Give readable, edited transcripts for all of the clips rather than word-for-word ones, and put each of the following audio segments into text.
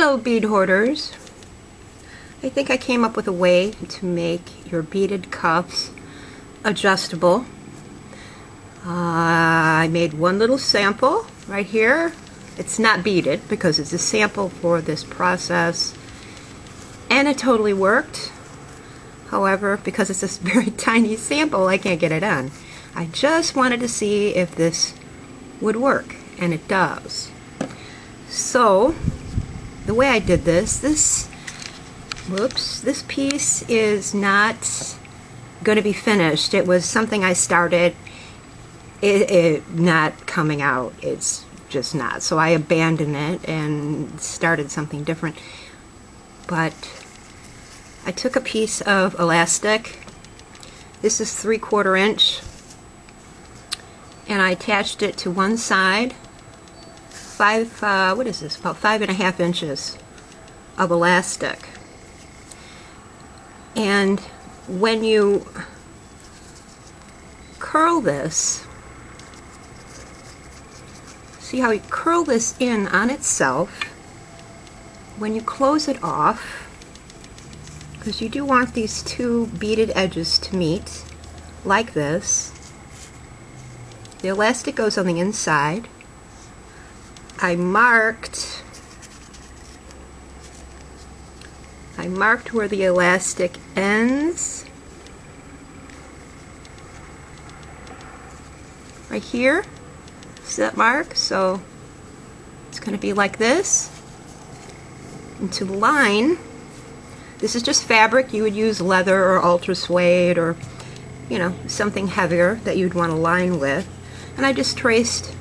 Hello bead hoarders. I think I came up with a way to make your beaded cuffs adjustable. I made one little sample right here. It's not beaded because it's a sample for this process, and it totally worked. However, because it's a very tiny sample, I can't get it on. I just wanted to see if this would work, and it does. So the way I did this piece is not going to be finished. It was something I started, it not coming out. It's just not. So I abandoned it and started something different. But I took a piece of elastic. This is 3/4 inch, and I attached it to one side. What is this? About 5.5 inches of elastic. And when you curl this, see how you curl this in on itself. When you close it off, because you do want these two beaded edges to meet like this, the elastic goes on the inside. I marked where the elastic ends, right here. See that mark? So it's going to be like this. And to line, this is just fabric. You would use leather or ultra suede or, you know, something heavier that you'd want to line with. And I just traced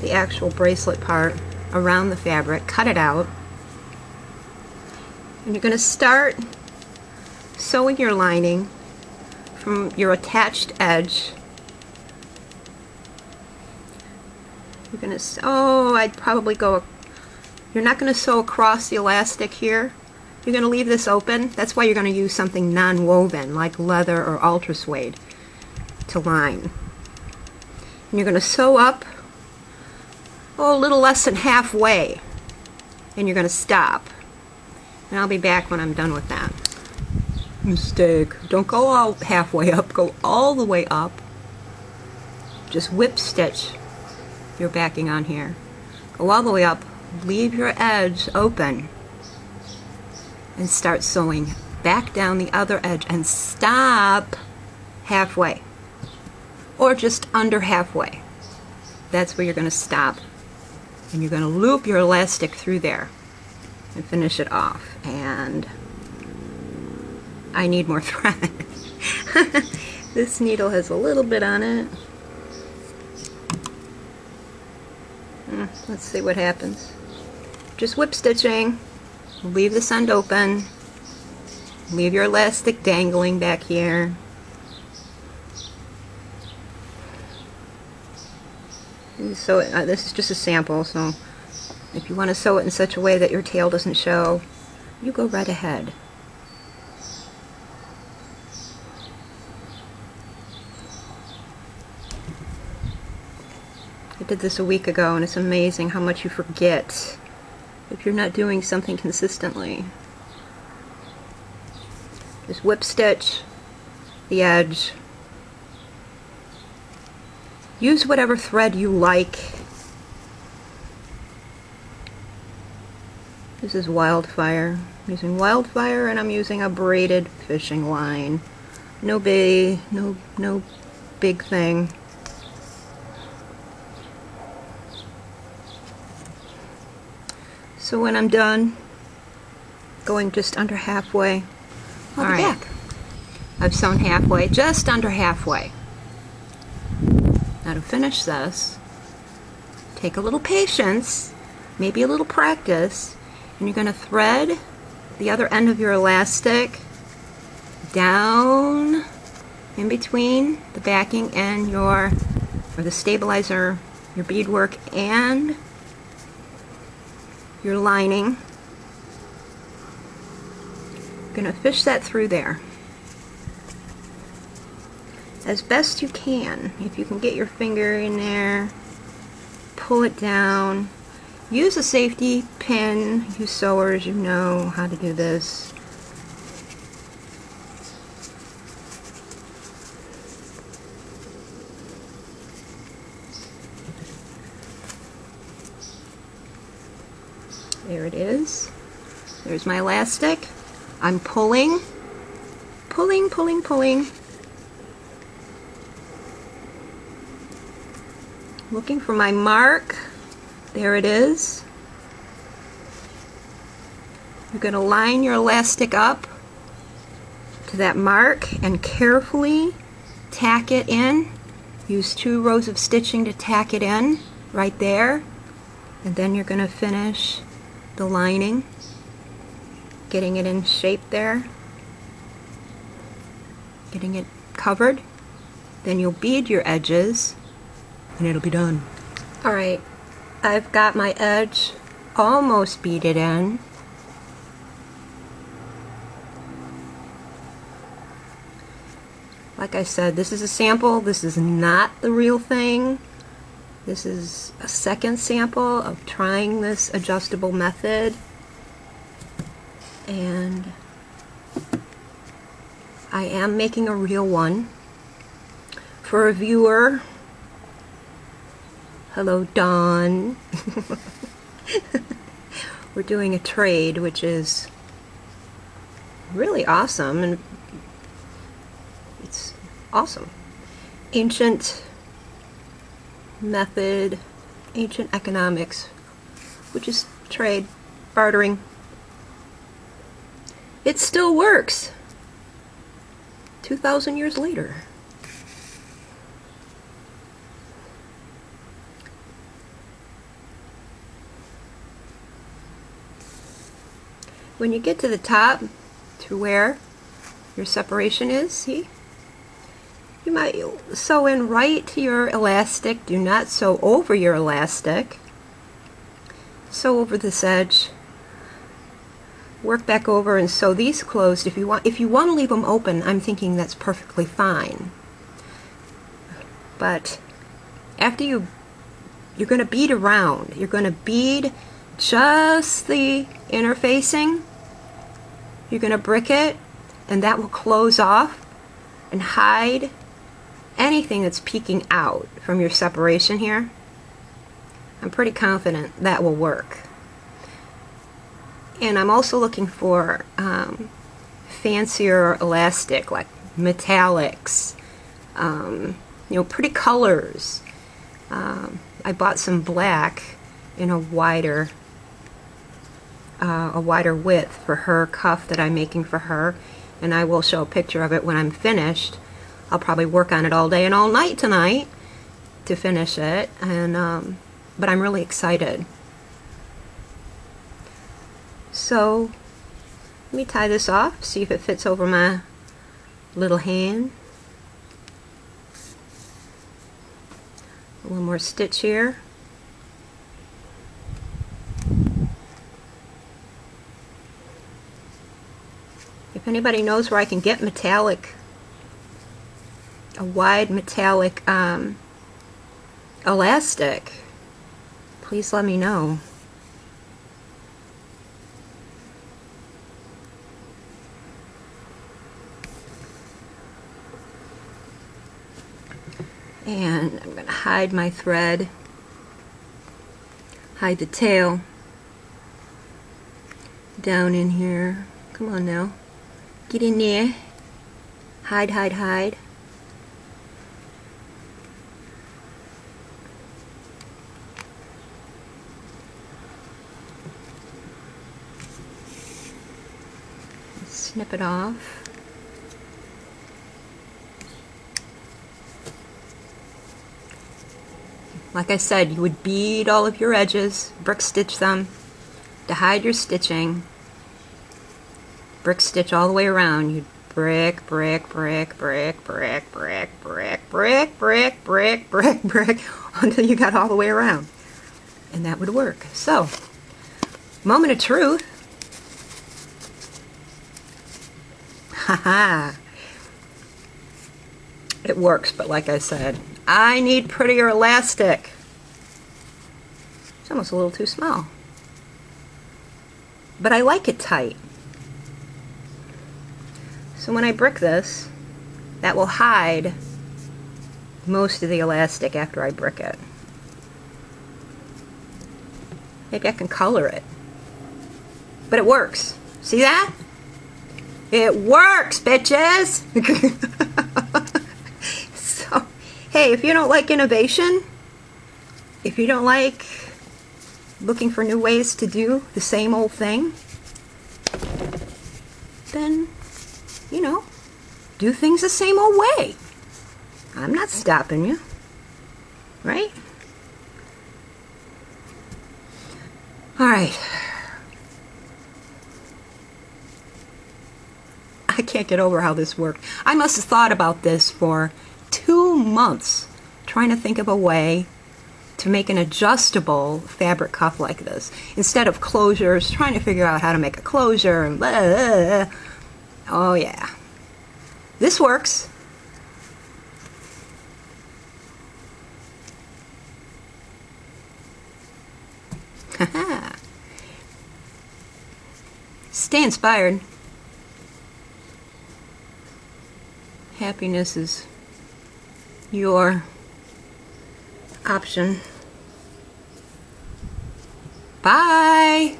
the actual bracelet part around the fabric, cut it out, and you're going to start sewing your lining from your attached edge. You're going to, I'd probably go, you're not going to sew across the elastic here. You're going to leave this open. That's why you're going to use something non-woven like leather or ultra suede to line. And you're going to sew up a little less than halfway, and you're going to stop. And I'll be back when I'm done with that. Mistake. Don't go all halfway up. Go all the way up. Just whip stitch your backing on here. Go all the way up. Leave your edge open. And start sewing back down the other edge and stop halfway. Or just under halfway. That's where you're going to stop. And you're going to loop your elastic through there and finish it off. And I need more thread. This needle has a little bit on it. Let's see what happens. Just whip stitching. Leave this end open. Leave your elastic dangling back here. So this is just a sample, so if you want to sew it in such a way that your tail doesn't show, you go right ahead. I did this a week ago, and it's amazing how much you forget if you're not doing something consistently. Just whip stitch the edge. Use whatever thread you like. This is Wildfire. I'm using Wildfire, and I'm using a braided fishing line. No big thing. So when I'm done, going just under halfway, I'll be back. I've sewn halfway, just under halfway. Now to finish this, take a little patience, maybe a little practice, and you're going to thread the other end of your elastic down in between the backing and or the stabilizer, your beadwork, and your lining. You're going to fish that through there as best you can. If you can get your finger in there, pull it down. use a safety pin. You sewers, you know how to do this. There it is. There's my elastic. I'm pulling, pulling, pulling, pulling. Looking for my mark. There it is. You're going to line your elastic up to that mark and carefully tack it in. Use 2 rows of stitching to tack it in right there. And then you're going to finish the lining, getting it in shape there, getting it covered. Then you'll bead your edges and it'll be done. Alright, I've got my edge almost beaded in. Like I said, this is a sample. This is not the real thing. This is a second sample of trying this adjustable method. And I am making a real one for a viewer. Hello, Dawn. We're doing a trade, which is really awesome, and it's awesome. Ancient method, ancient economics, which is trade, bartering. It still works 2,000 years later. When you get to the top, to where your separation is, see? You might sew in right to your elastic. Do not sew over your elastic. Sew over this edge. Work back over and sew these closed. If you want to leave them open, I'm thinking that's perfectly fine. But after you're going to bead around. You're going to bead just the interfacing. You're going to brick it, and that will close off and hide anything that's peeking out from your separation here. I'm pretty confident that will work. And I'm also looking for fancier elastic, like metallics, pretty colors. I bought some black in a wider width for her cuff that I'm making for her, and I will show a picture of it when I'm finished. I'll probably work on it all day and all night tonight to finish it, and but I'm really excited. So let me tie this off, see if it fits over my little hand. A little more stitch here. If anybody knows where I can get metallic, a wide metallic elastic, please let me know. And I'm going to hide my thread, hide the tail down in here. Come on now. Get in there. Hide, hide, hide. Snip it off. Like I said, you would bead all of your edges, brick stitch them to hide your stitching. Brick stitch all the way around. You'd brick, brick, brick, brick, brick, brick, brick, brick, brick, brick, brick, brick, until you got all the way around. And that would work. So, moment of truth. Haha. It works, but like I said, I need prettier elastic. It's almost a little too small. But I like it tight. So when I brick this, that will hide most of the elastic after I brick it. Maybe I can color it. But it works. See that? It works, bitches! So, hey, if you don't like innovation, if you don't like looking for new ways to do the same old thing, then, you know, do things the same old way. I'm not stopping you, right? All right. I can't get over how this worked. I must have thought about this for 2 months, trying to think of a way to make an adjustable fabric cuff like this. Instead of closures, trying to figure out how to make a closure and blah, blah, blah. Oh yeah. This works. Stay inspired. Happiness is your option. Bye.